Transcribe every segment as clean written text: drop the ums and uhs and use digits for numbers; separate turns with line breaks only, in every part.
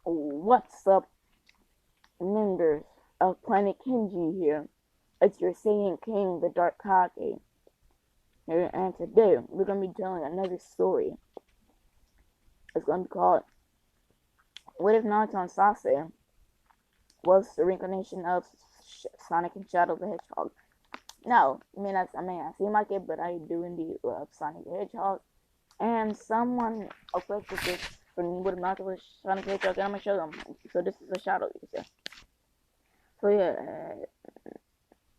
What's up, members of Planet Kenji here? It's your Saiyan King, the Dark Kage. Here, and today we're going to be telling another story. It's going to be called What If Naruto and Sasuke was the reincarnation of Sonic and Shadow the Hedgehog? No, I seem like it, but I do indeed love Sonic the Hedgehog. And someone requested this from What If Naruto was Sonic the Hedgehog, and I'm going to show them. So this is a shadow, you can say. So yeah,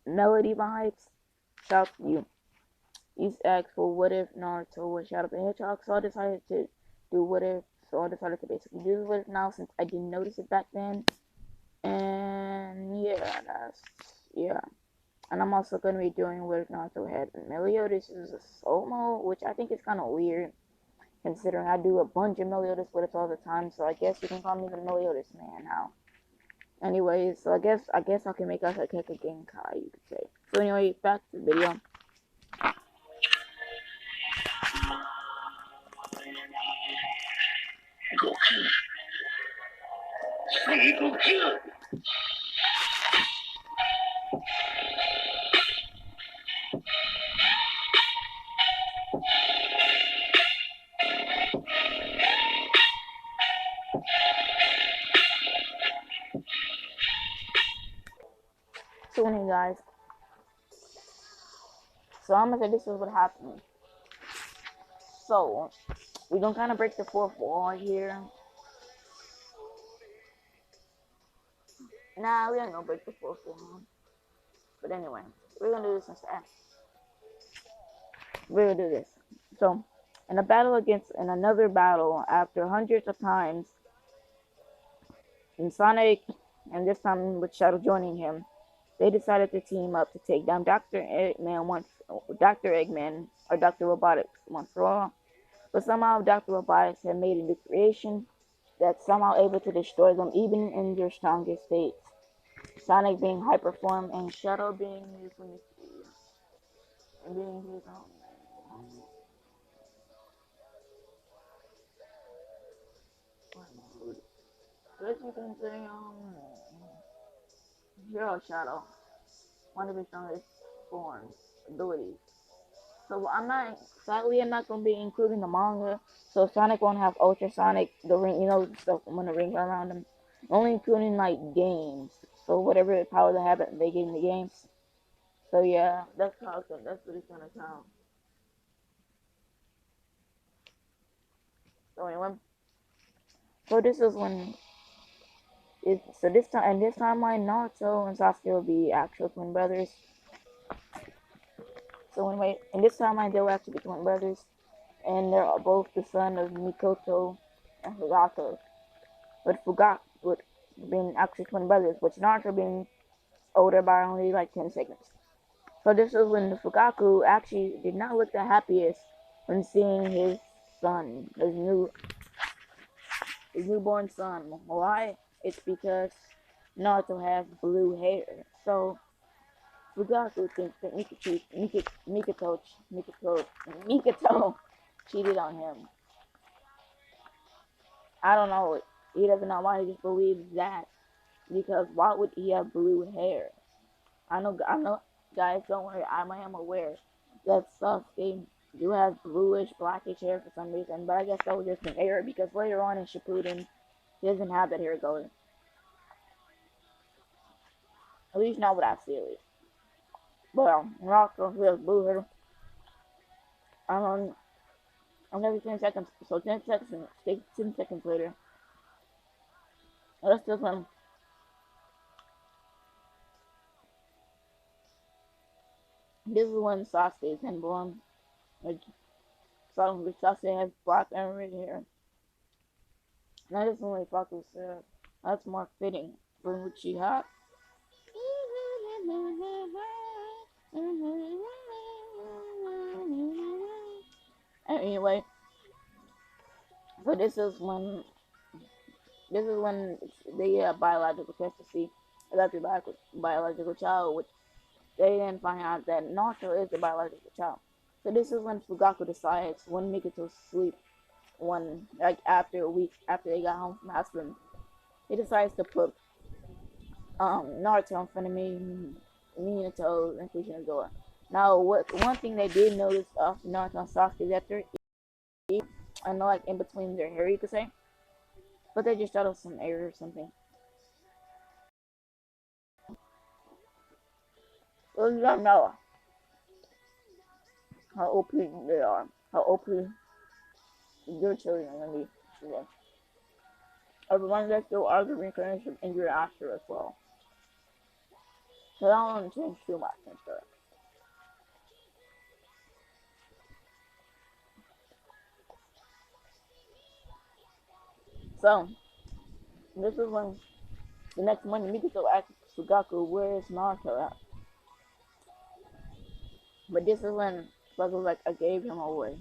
melody vibes. Shout to you. You asked for what if Naruto was Shadow the Hedgehog, so I decided to do what if. So I decided to basically do what if now since I didn't notice it back then. And yeah. And I'm also gonna be doing what if Naruto had Meliodas is a solo, which I think is kind of weird, considering I do a bunch of Meliodas what ifs all the time. So I guess you can call me the Meliodas man now. Anyways, so I guess I can make us a Keka Genkai, you could say. So anyway, back to the video. So anyway, guys. So I'm gonna say this is what happened. So we're gonna kind of break the fourth wall here. Nah, we ain't gonna break the fourth wall. But anyway, we're gonna do this instead. We're gonna do this. So, in another battle, after hundreds of times, and Sonic, and this time with Shadow joining him, they decided to team up to take down Dr. Eggman, or Dr. Robotics once for all. But somehow Dr. Robotics had made a new creation that's somehow able to destroy them even in their strongest states. Sonic being hyper form and Shadow being his as you can say, Hero Shadow, one of his strongest forms, abilities. So sadly I'm not gonna be including the manga, so Sonic won't have Ultra Sonic, the ring, stuff when the rings are around him. Only including like games. So whatever power they have, they give in the games. So yeah, that's what it's gonna count. So anyway, so this is when this timeline Naruto and Sasuke will be actual twin brothers. So anyway, in this timeline they will actually be twin brothers, and they're both the son of Mikoto and Fugaku. With Fugaku being actually twin brothers, which Naruto being older by only like 10 seconds. So this is when the Fugaku actually did not look the happiest when seeing his son, his newborn son. Why? It's because Naruto has blue hair. So Fugaku thinks that Mikoto cheated on him. I don't know. He doesn't know why he just believes that. Because why would he have blue hair? I know, guys, don't worry. I am aware that Sasuke do have bluish, blackish hair for some reason, but I guess that was just an error because later on in Shippuden, he doesn't have that hair color. At least not what I see, at least. But Naruto, who has blue hair, um, every 10 seconds, so 10 seconds, 10 seconds later, let's just this is when Sasuke is born. Like, Sasuke has black and red hair. Now this is when Faku said, that's more fitting for Uchiha. Anyway, so this is when they get a biological test to see if that's your biological child, which they didn't find out that Naruto is the biological child. So this is when Fugaku decides when Mikoto's sleep, after a week after they got home from hospital, he decides to put Naruto in front of me, Minato, and pushing the door. Now, what one thing they did notice of Naruto and Sasuke is that they're, I know, like in between their hair, you could say, but they just thought it was some error or something. Well, you don't know how OP they are, how OP your children are gonna be. Yeah. Everyone that still are the reincarnation in your after as well. So I don't want to change too much and stuff. So this is when the next morning Mikito asked Sugaku where is Naruto at. But this is when Sugaku was like, I gave him away.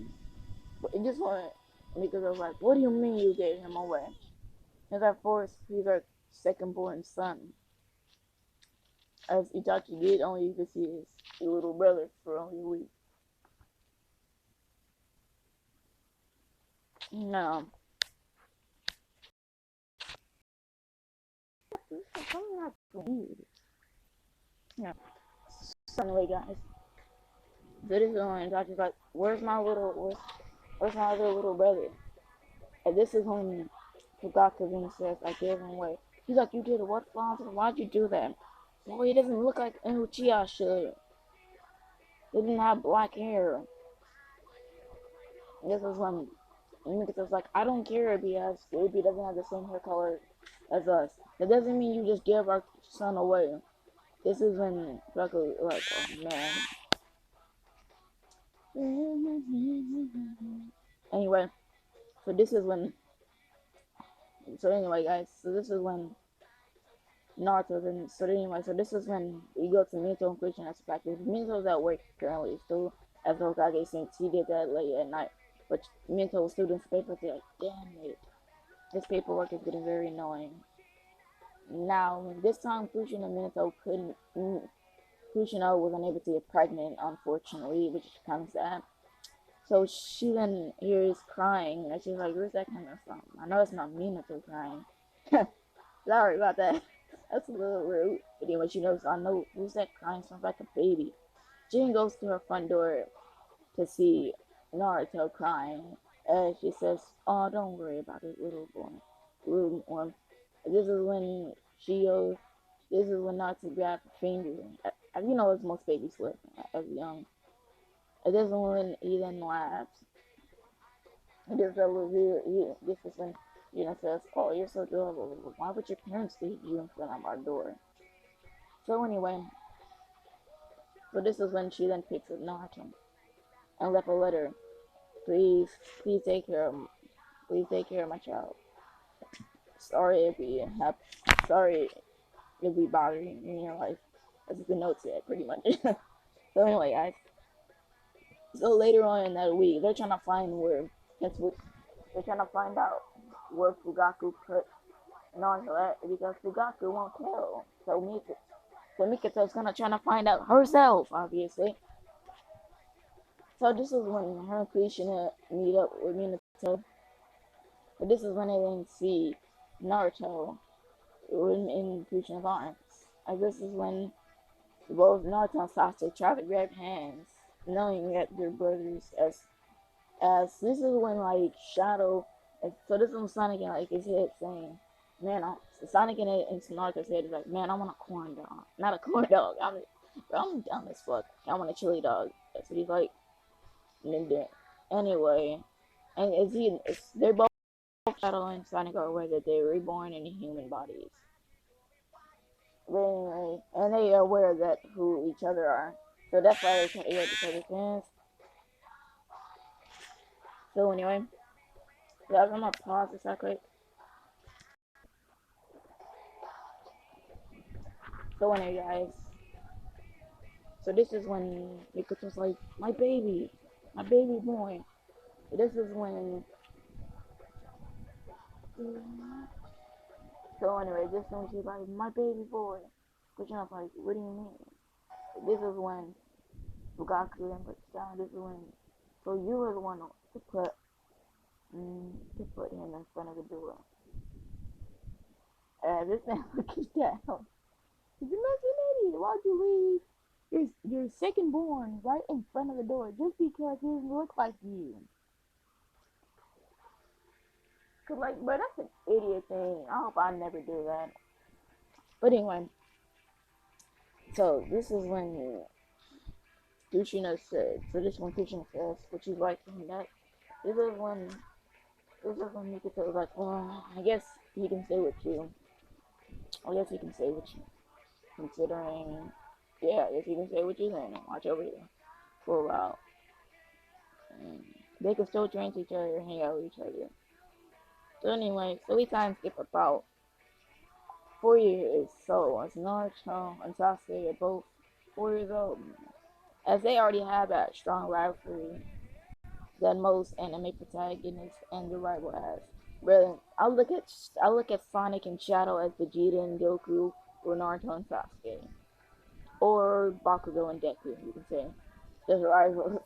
But it just when Mikito was like, what do you mean you gave him away? He's like, first, he's our second born son. As Itachi did, only you could see his little brother for only a week. No. Something that's weird. Yeah. So anyway, guys. So this is when Itachi's like, where's my other little brother? And this is when Fugaku then says, I gave him away. He's like, you did what, Father? Why'd you do that? Boy, he doesn't look like Uchiha should. He didn't have black hair. This is when Mikito's like, I don't care because Baby doesn't have the same hair color as us. That doesn't mean you just give our son away. This is when Fugaku like, oh man. Anyway, so this is when. So anyway, guys. So this is when Naruto. Then so anyway, so this is when we go to Minato and Christian as practice. Minato's at work currently, still as the Hokage since he did that late at night. But Minato was still doing some paper. They're like, damn it, this paperwork is getting very annoying. Now this time, Christian and Minato couldn't. Kushino was unable to get pregnant, unfortunately, which is kind of sad. So she then hears crying, and she's like, where's that coming from? I know it's not Minato crying. Sorry about that. That's a little rude. But anyway, she knows, I know, who's that crying? Sounds like a baby. Jin goes to her front door to see Naruto crying. And she says, oh, don't worry about it, little boy. Little one. This is when she goes, this is when Naruto grabbed her finger. You know, as most babies would, as young. And this is when he then laughs. This is when says, oh, you're so adorable. Why would your parents leave you in front of our door? So anyway, so this is when she then picks up Naruto and left a letter. Please take care of my child. Sorry if we bothering you in your life. That's what the note said, pretty much. So anyway, guys. So later on in that week, they're trying to find they're trying to find out where Fugaku put Naruto at because Fugaku won't tell. So Mikito's gonna try to find out herself, obviously. So this is when her and Kushina meet up with Minato. But this is when they then see Naruto in Kushina's arms. And this is when both Naruto and Sasuke try to grab hands, knowing that they're brothers. As this is when like Shadow, so this is when Sonic in like his head saying, "Man, Sonic in Naruto's head is like, man, I want a corn dog, not a corn dog. I'm dumb as fuck. I want a chili dog." That's what he's like. And then, anyway, and they're both Shadow and Sonic are aware that they're reborn in human bodies. But anyway, and they are aware that who each other are. So that's why they can't each other's hands. So anyway, guys, I'm gonna pause this real quick. So anyway, guys. So this is when Mikoto's like, my baby boy. So this is when. So anyway, this is when she's like, my baby boy. Kushina's like, what do you mean? This is when Fugaku then puts down. This is when. So you were the one to put him in front of the door. This man looking down. Did you mention idiot? Why'd you leave your second born right in front of the door just because he doesn't look like you? Cause like, but that's an idiot thing. I hope I never do that. But anyway, so this is when Kushina said. So this one Kushina says, which is like that. This is when this is when Mikito was like, well, I guess he can stay with you. I guess he can stay with you. Considering, yeah, I guess he can stay with you then and watch over you for a while. And they can still train to each other and hang out with each other. So anyway, so we time skip about 4 years. So as Naruto and Sasuke are both 4 years old, as they already have that strong rivalry that most anime protagonists and the rival has. Really, I look at Sonic and Shadow as Vegeta and Goku, or Naruto and Sasuke, or Bakugo and Deku. You can say those are rivals.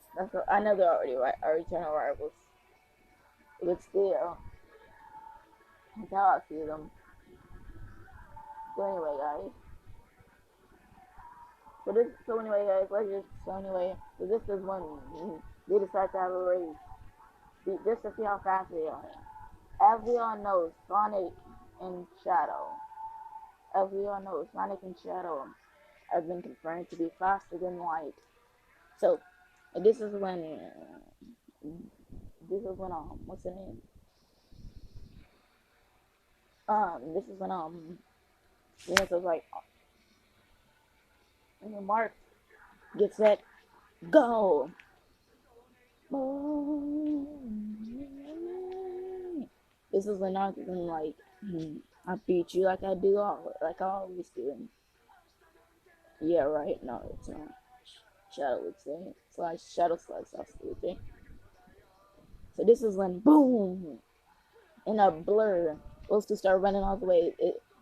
I know they're already our eternal rivals, but still, that's how I see them. So anyway, guys. So anyway, guys. So this is when they decide to have a race, just to see how fast they are. As we all know, and Shadow. As we all know, Sonic and Shadow have been confirmed to be faster than light. So this is when what's the name? This is when so like Mark gets set, go. This is when I'm like, I beat you like I do like I always do. And yeah, right. No, it's not. Shadow would say. Shadow slice off the thing. So this is when boom in a blur those two start running all the way.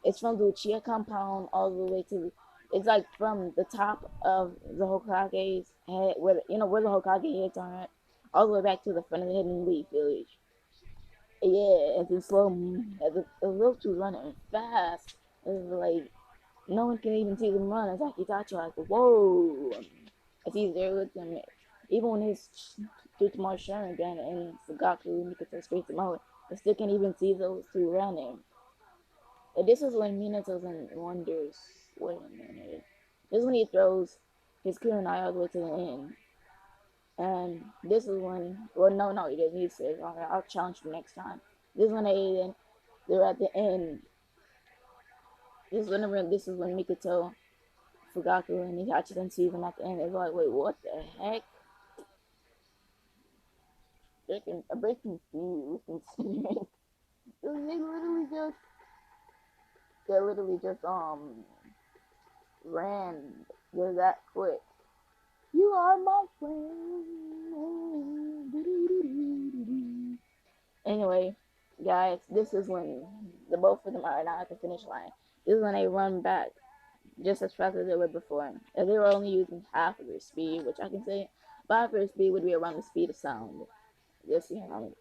It's from the Uchiha compound all the way to it's like from the top of the Hokage's head where where the Hokage heads are at, all the way back to the front of the Hidden Leaf Village. Yeah, it's in slow as those two running fast. It's like no one can even see them run. It's like Itachi like whoa. As he's there with them. Even when his Jutsu Sharingan and Fugaku Mikoto straight them out, I still can't even see those two running. And this is when Minato's and wonders, wait a minute. This is when he throws his kunai all the way to the end. And this is when, well, no, he didn't. He says, all right, I'll challenge you next time. This is when they're at the end. This is when Mikoto, Fugaku, and Itachi then sees them at the end. It's like, wait, what the heck? A bit confused considering they literally just ran just that quick. You are my friend. Anyway, guys, this is when the both of them are now at the finish line. This is when they run back just as fast as they were before. If they were only using half of their speed, which I can say, half of their speed would be around the speed of sound. Just so anyway,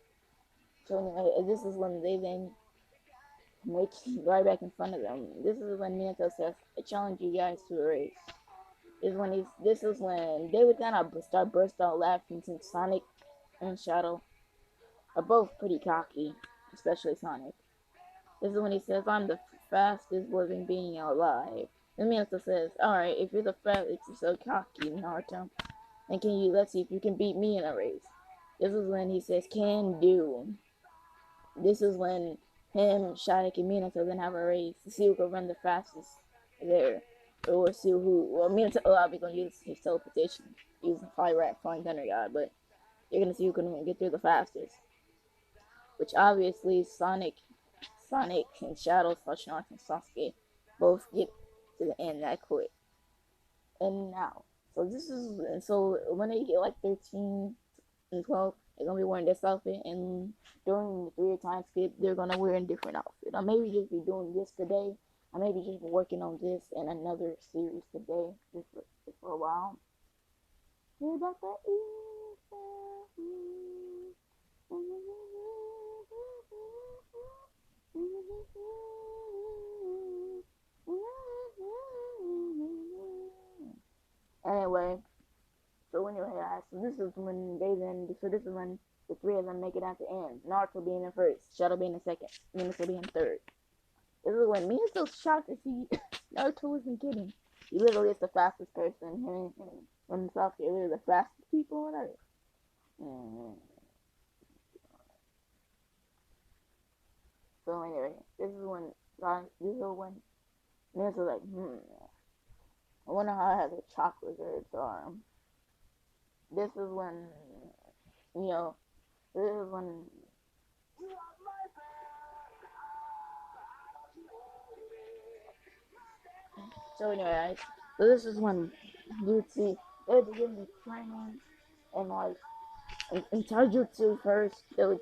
this is when they then make right back in front of them. This is when Minato says, "I challenge you guys to a race." This is when they would kind of start burst out laughing since Sonic and Shadow are both pretty cocky, especially Sonic. This is when he says, "I'm the fastest living being alive." And Minato says, "Alright, if you're the fastest, you're so cocky, Naruto, then let's see if you can beat me in a race." This is when he says, "Can do." This is when him, Sonic, and Minato then have a race to see who can run the fastest there. Or see who, well, Minato will be going to use his teleportation, using Flying Thunder God, but you're going to see who can get through the fastest. Which obviously Sonic and Shadow, Naruto, and Sasuke both get to the end that quick. And now, so when they get like 13 and 12, they're gonna be wearing this outfit, and during the 3 time skip, they're gonna wear a different outfit. I maybe just be doing this today. I maybe just be working on this and another series today, just for a while. this is when this is when the three of them make it at the end. Naruto being in first, Shadow being in second, Minato being third. This is when Minato's shocked to see Naruto wasn't kidding. He literally is the fastest person. Him and Sasuke are literally the fastest people on Earth. So anyway, this is when Minato's like, I wonder how I have a chocolate reserves arm. This is when, this is when. So anyway, so this is when Jutsu they begin to training and like in Taijutsu first they would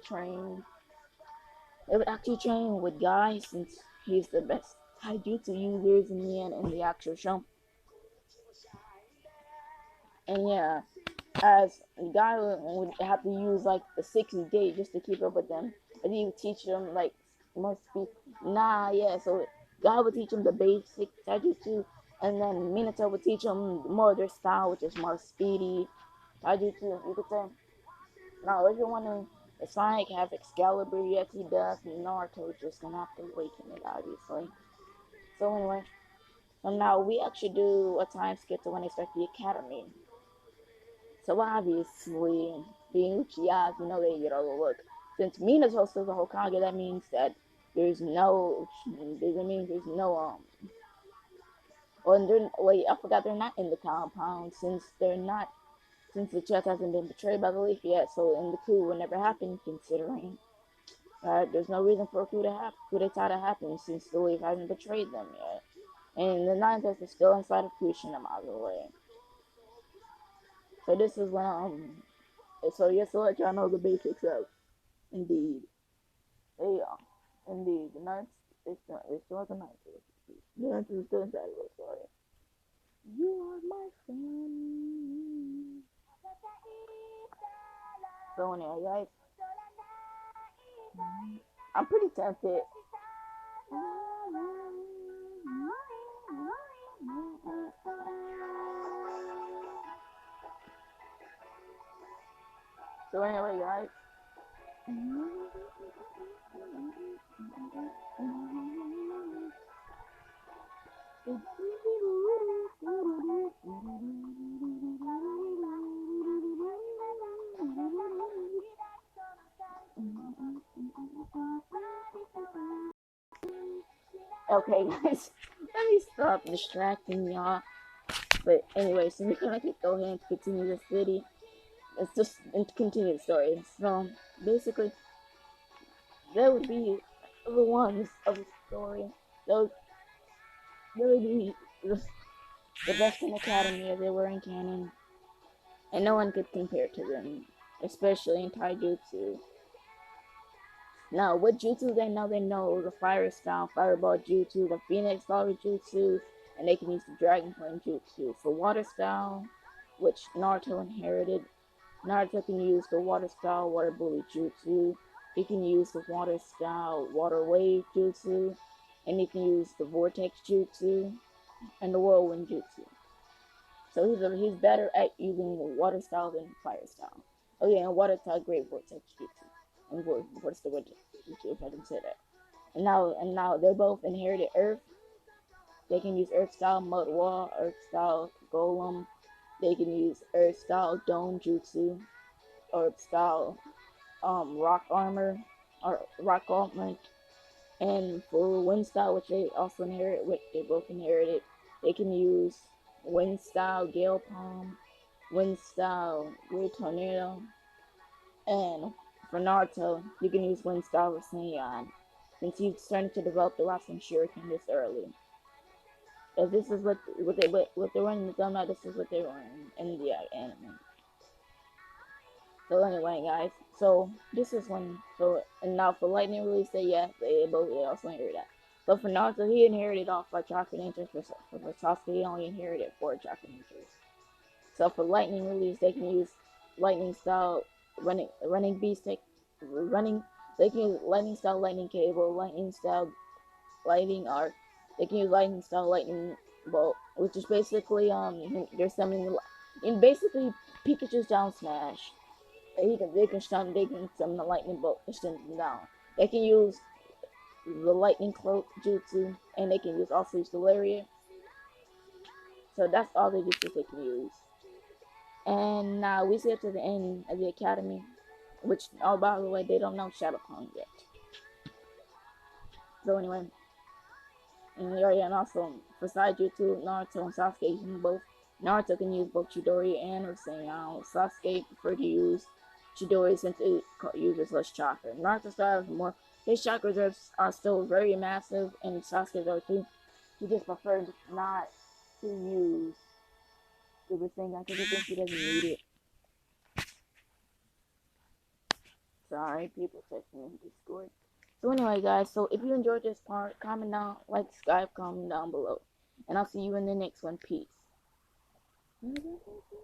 actually train with Guy since he's the best Taijutsu users in the actual show. And yeah, as the guy would have to use like the 60 gate just to keep up with them. And he would teach them like more speed. So God would teach them the basic taijutsu, and then Minato would teach them more of their style, which is more speedy taijutsu, you could say. Now, if you're wondering, if Sonic have Excalibur? Yes, he does. Naruto's just gonna have to awaken it, obviously. So anyway, so now we actually do a time skip to when they start the academy. So obviously, being Uchihas, they get all the look. Since Mina's host of the Hokage, that means that there's no, wait, I forgot they're not in the compound since the chest hasn't been betrayed by the leaf yet. So in the coup will never happen, considering there's no reason for a coup d'etat to happen since the leaf hasn't betrayed them yet. And the nine test is still inside of Kushina, by the way. So this is when so just to let y'all know the basics of Indeed. There you go. Indeed. The Knights, they still have the Knights. The Knights is still inside of the story. You are my friend. So anyway, guys, I'm pretty tempted. So anyway, guys. Okay, guys, let me stop distracting y'all. But anyway, so we're gonna go ahead and continue this video. It's just continue the story. So basically, there would be the ones of the story. Those there would be the best in Academy as they were in canon, and no one could compare to them, especially in Taijutsu. Now, what jutsu they know? They know the fire style, fireball jutsu, the phoenix flower jutsu, and they can use the dragon flame jutsu. For water style, which Naruto inherited, Naruto can use the water style water bully jutsu. He can use the water style water wave jutsu, and he can use the vortex jutsu and the whirlwind jutsu. So he's better at using water style than fire style. Oh yeah, and water style great vortex jutsu. And what's the word? If I can say that. And now they're both inherited Earth. They can use Earth style mud wall, Earth style golem. They can use Earth style dome jutsu, Earth style rock armor or rock armor. And for wind style, which they also inherit, which they both inherited, they can use wind style gale palm, wind style great tornado, and for Naruto, you can use wind style with Sanyan, since he's starting to develop the Rasen Shuriken this early. As this is what they're running the thumb out, this is what they're running in the anime. So anyway, guys, so this is when and now for lightning release, they also inherit that. But for Naruto, he inherited all 5 chakra natures. For Sasuke, he only inherited 4 chakra natures. So for lightning release, they can use lightning style running beast running. They can use lightning style lightning cable, lightning style lightning arc. They can use lightning style lightning bolt, which is basically they're summoning and basically Pikachu's down smash. They can summon the lightning bolt and send them down. They can use the lightning cloak jutsu, and they can use all three Stellaria. So that's all the jutsus they can use. And now we get to the end of the academy, which, oh, by the way, they don't know Shadow Clone yet. So anyway, and also besides Jutsu, Naruto and Sasuke can both. Naruto can use both Chidori and Rasengan. Sasuke prefer to use Chidori since it uses less chakra. Naruto still has more. His chakra reserves are still very massive, and Sasuke's are too. He just prefers not to use the Rasengan because he thinks he doesn't need it. Sorry, people texting me in Discord. So anyway, guys, so if you enjoyed this part, comment down, like, subscribe, comment down below. And I'll see you in the next one. Peace.